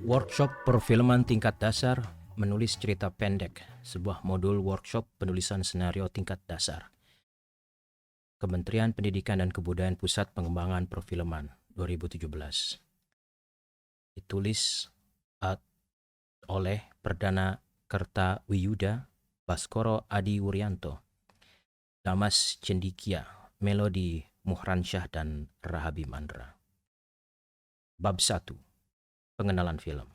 Workshop Perfilman Tingkat Dasar Menulis Cerita Pendek, sebuah modul workshop penulisan senario tingkat dasar. Kementerian Pendidikan dan Kebudayaan Pusat Pengembangan Perfilman 2017. Ditulis oleh Perdana Kerta Wiyuda, Baskoro Adi Wuryanto, Damas Cendikia, Melodi Muhransyah dan Rahabi Mandra. Bab 1. Pengenalan film.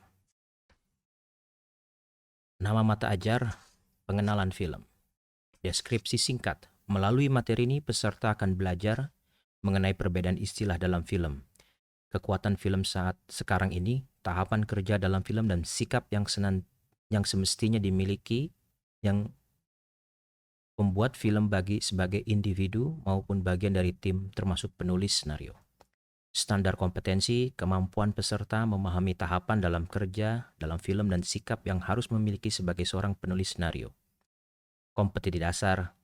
Nama mata ajar, pengenalan film. Deskripsi singkat. Melalui materi ini, peserta akan belajar mengenai perbedaan istilah dalam film, kekuatan film saat sekarang ini, tahapan kerja dalam film, dan sikap yang semestinya dimiliki yang pembuat film sebagai individu maupun bagian dari tim termasuk penulis senario. Standar kompetensi, kemampuan peserta memahami tahapan dalam kerja dalam film dan sikap yang harus memiliki sebagai seorang penulis senario. Kompetensi dasar,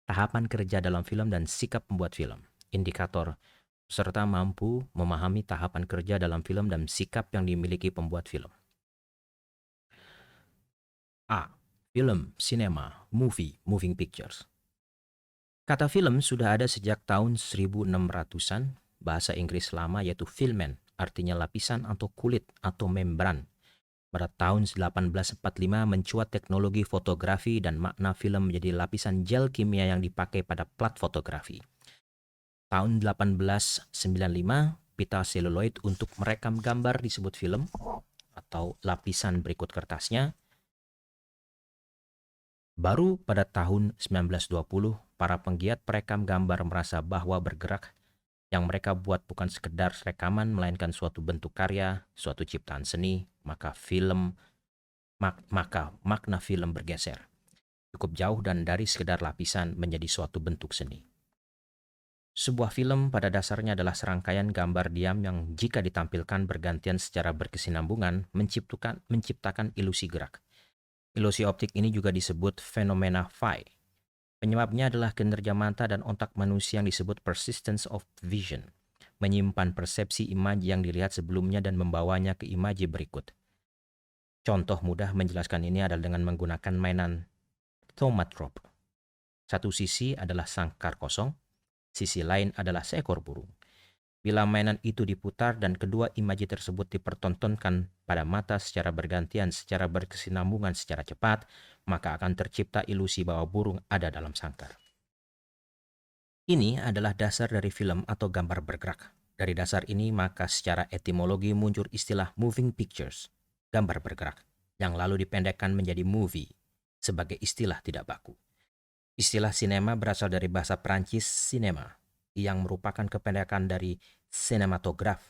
tahapan kerja dalam film dan sikap pembuat film. Indikator, peserta mampu memahami tahapan kerja dalam film dan sikap yang dimiliki pembuat film. A. Film, sinema, movie, moving pictures. Kata film sudah ada sejak tahun 1600-an. Bahasa Inggris lama yaitu filmen, artinya lapisan atau kulit atau membran. Pada tahun 1845 mencuat teknologi fotografi dan makna film menjadi lapisan gel kimia yang dipakai pada plat fotografi. Tahun 1895, pita seluloid untuk merekam gambar disebut film atau lapisan berikut kertasnya. Baru pada tahun 1920, para penggiat perekam gambar merasa bahwa bergerak yang mereka buat bukan sekedar rekaman, melainkan suatu bentuk karya, suatu ciptaan seni, maka makna film bergeser. Cukup jauh dan dari sekedar lapisan menjadi suatu bentuk seni. Sebuah film pada dasarnya adalah serangkaian gambar diam yang jika ditampilkan bergantian secara berkesinambungan menciptakan ilusi gerak. Ilusi optik ini juga disebut fenomena phi. Penyebabnya adalah kinerja mata dan otak manusia yang disebut persistence of vision, menyimpan persepsi imaji yang dilihat sebelumnya dan membawanya ke imaji berikut. Contoh mudah menjelaskan ini adalah dengan menggunakan mainan thaumatrope. Satu sisi adalah sangkar kosong, sisi lain adalah seekor burung. Bila mainan itu diputar dan kedua imaji tersebut dipertontonkan pada mata secara bergantian, secara berkesinambungan, secara cepat, maka akan tercipta ilusi bahwa burung ada dalam sangkar. Ini adalah dasar dari film atau gambar bergerak. Dari dasar ini, maka secara etimologi muncul istilah moving pictures, gambar bergerak, yang lalu dipendekkan menjadi movie, sebagai istilah tidak baku. Istilah sinema berasal dari bahasa Prancis cinéma, yang merupakan kependekan dari sinematograf.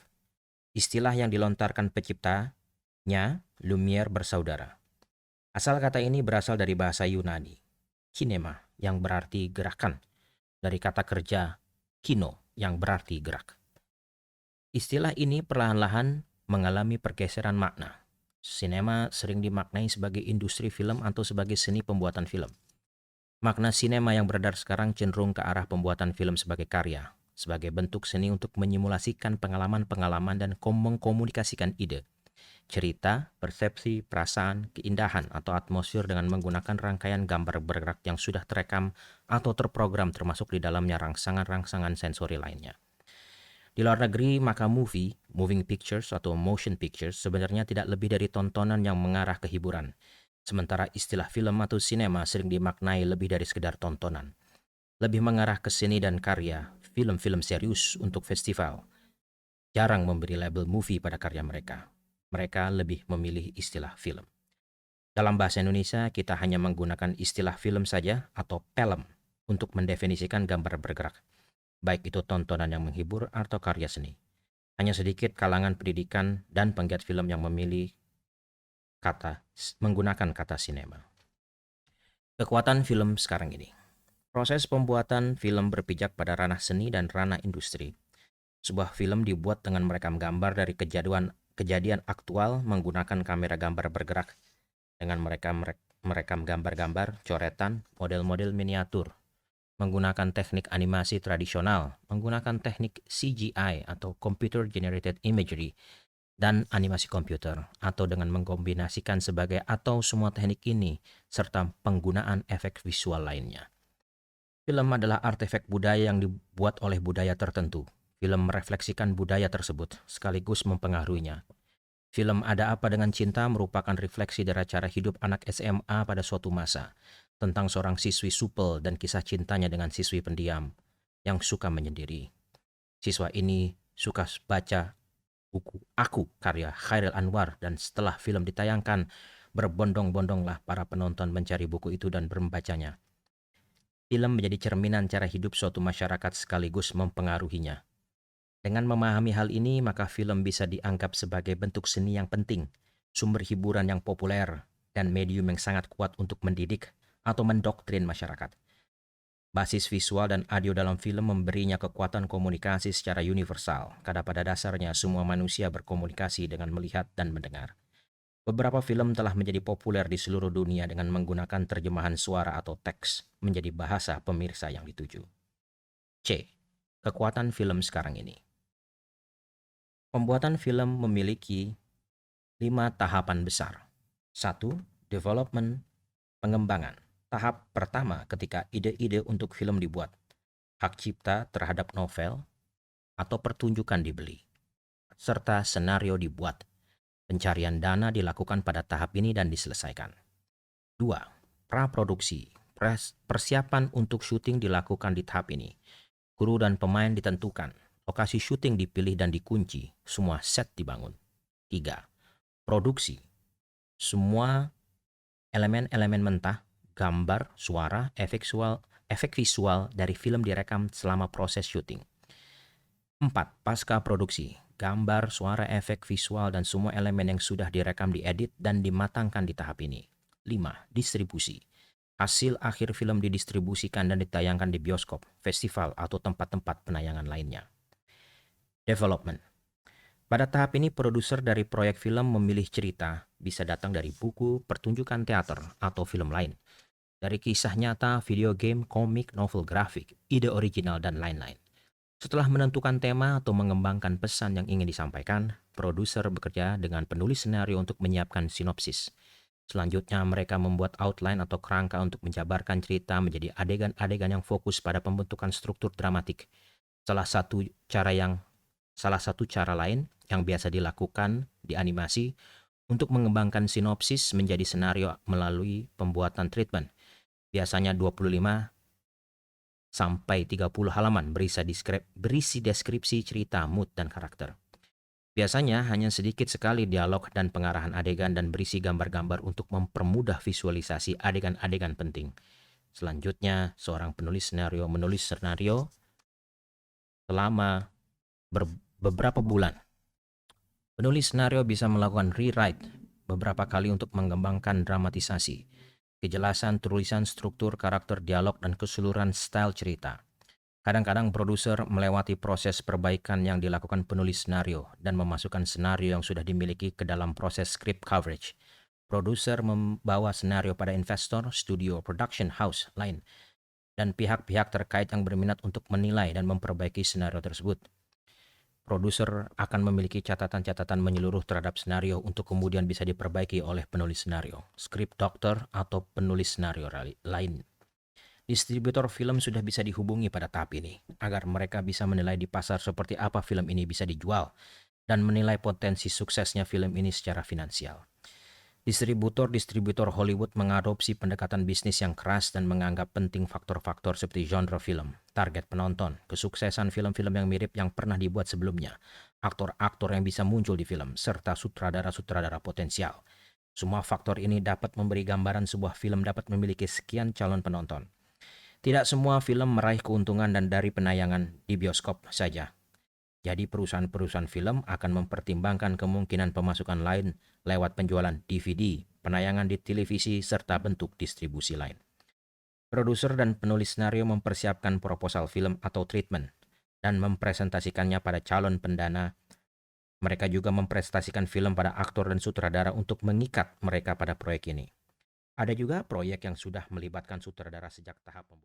Istilah yang dilontarkan penciptanya, Lumière bersaudara. Asal kata ini berasal dari bahasa Yunani, kinema, yang berarti gerakan, dari kata kerja kino, yang berarti gerak. Istilah ini perlahan-lahan mengalami pergeseran makna. Sinema sering dimaknai sebagai industri film atau sebagai seni pembuatan film. Makna sinema yang beredar sekarang cenderung ke arah pembuatan film sebagai karya, sebagai bentuk seni untuk menyimulasikan pengalaman-pengalaman dan mengkomunikasikan ide, cerita, persepsi, perasaan, keindahan, atau atmosfer dengan menggunakan rangkaian gambar bergerak yang sudah terekam atau terprogram termasuk di dalamnya rangsangan-rangsangan sensori lainnya. Di luar negeri, maka moving pictures atau motion pictures sebenarnya tidak lebih dari tontonan yang mengarah ke hiburan. Sementara istilah film atau sinema sering dimaknai lebih dari sekedar tontonan. Lebih mengarah ke seni dan karya, film-film serius untuk festival jarang memberi label movie pada karya mereka. Mereka lebih memilih istilah film. Dalam bahasa Indonesia, kita hanya menggunakan istilah film saja atau film untuk mendefinisikan gambar bergerak, baik itu tontonan yang menghibur atau karya seni. Hanya sedikit kalangan pendidikan dan penggiat film yang menggunakan kata sinema. Kekuatan film sekarang ini. Proses pembuatan film berpijak pada ranah seni dan ranah industri. Sebuah film dibuat dengan merekam gambar dari kejadian aktual menggunakan kamera gambar bergerak dengan merekam gambar-gambar, coretan, model-model miniatur, menggunakan teknik animasi tradisional, menggunakan teknik CGI atau Computer Generated Imagery, dan animasi komputer, atau dengan mengkombinasikan sebagai atau semua teknik ini, serta penggunaan efek visual lainnya. Film adalah artefak budaya yang dibuat oleh budaya tertentu. Film merefleksikan budaya tersebut, sekaligus mempengaruhinya. Film Ada Apa Dengan Cinta merupakan refleksi dari cara hidup anak SMA pada suatu masa, tentang seorang siswi supel dan kisah cintanya dengan siswi pendiam yang suka menyendiri. Siswa ini suka baca buku Aku karya Khairil Anwar, dan setelah film ditayangkan, berbondong-bondonglah para penonton mencari buku itu dan membacanya. Film menjadi cerminan cara hidup suatu masyarakat sekaligus mempengaruhinya. Dengan memahami hal ini, maka film bisa dianggap sebagai bentuk seni yang penting, sumber hiburan yang populer, dan medium yang sangat kuat untuk mendidik atau mendoktrin masyarakat. Basis visual dan audio dalam film memberinya kekuatan komunikasi secara universal, karena pada dasarnya semua manusia berkomunikasi dengan melihat dan mendengar. Beberapa film telah menjadi populer di seluruh dunia dengan menggunakan terjemahan suara atau teks menjadi bahasa pemirsa yang dituju. C. Kekuatan film sekarang ini. Pembuatan film memiliki 5 tahapan besar. 1. Development, pengembangan. Tahap pertama ketika ide-ide untuk film dibuat. Hak cipta terhadap novel atau pertunjukan dibeli. Serta senario dibuat. Pencarian dana dilakukan pada tahap ini dan diselesaikan. 2. Praproduksi. Persiapan untuk syuting dilakukan di tahap ini. Kru dan pemain ditentukan. Lokasi syuting dipilih dan dikunci. Semua set dibangun. 3. Produksi. Semua elemen-elemen mentah, gambar, suara, efek visual dari film direkam selama proses syuting. 4. Pasca produksi. Gambar, suara, efek visual, dan semua elemen yang sudah direkam diedit dan dimatangkan di tahap ini. 5. Distribusi. Hasil akhir film didistribusikan dan ditayangkan di bioskop, festival, atau tempat-tempat penayangan lainnya. Development. Pada tahap ini, produser dari proyek film memilih cerita, bisa datang dari buku, pertunjukan teater, atau film lain. Dari kisah nyata, video game, komik, novel grafik, ide original, dan lain-lain. Setelah menentukan tema atau mengembangkan pesan yang ingin disampaikan, produser bekerja dengan penulis senario untuk menyiapkan sinopsis. Selanjutnya, mereka membuat outline atau kerangka untuk menjabarkan cerita menjadi adegan-adegan yang fokus pada pembentukan struktur dramatik. Salah satu cara lain yang biasa dilakukan di animasi untuk mengembangkan sinopsis menjadi senario melalui pembuatan treatment. Biasanya 25 sampai 30 halaman berisi deskripsi cerita, mood, dan karakter. Biasanya hanya sedikit sekali dialog dan pengarahan adegan dan berisi gambar-gambar untuk mempermudah visualisasi adegan-adegan penting. Selanjutnya, seorang penulis senario menulis senario selama beberapa bulan. Penulis senario bisa melakukan rewrite beberapa kali untuk mengembangkan dramatisasi, kejelasan tulisan, struktur, karakter, dialog, dan keseluruhan style cerita. Kadang-kadang produser melewati proses perbaikan yang dilakukan penulis senario dan memasukkan senario yang sudah dimiliki ke dalam proses script coverage. Produser membawa senario pada investor, studio, production house lain, dan pihak-pihak terkait yang berminat untuk menilai dan memperbaiki senario tersebut. Produser akan memiliki catatan-catatan menyeluruh terhadap senario untuk kemudian bisa diperbaiki oleh penulis senario, script doctor, atau penulis senario lain. Distributor film sudah bisa dihubungi pada tahap ini, agar mereka bisa menilai di pasar seperti apa film ini bisa dijual, dan menilai potensi suksesnya film ini secara finansial. Distributor Hollywood mengadopsi pendekatan bisnis yang keras dan menganggap penting faktor-faktor seperti genre film, target penonton, kesuksesan film-film yang mirip yang pernah dibuat sebelumnya, aktor-aktor yang bisa muncul di film, serta sutradara-sutradara potensial. Semua faktor ini dapat memberi gambaran sebuah film dapat memiliki sekian calon penonton. Tidak semua film meraih keuntungan dan dari penayangan di bioskop saja. Jadi perusahaan-perusahaan film akan mempertimbangkan kemungkinan pemasukan lain lewat penjualan DVD, penayangan di televisi, serta bentuk distribusi lain. Produser dan penulis skenario mempersiapkan proposal film atau treatment dan mempresentasikannya pada calon pendana. Mereka juga mempresentasikan film pada aktor dan sutradara untuk mengikat mereka pada proyek ini. Ada juga proyek yang sudah melibatkan sutradara sejak tahap pembuatan.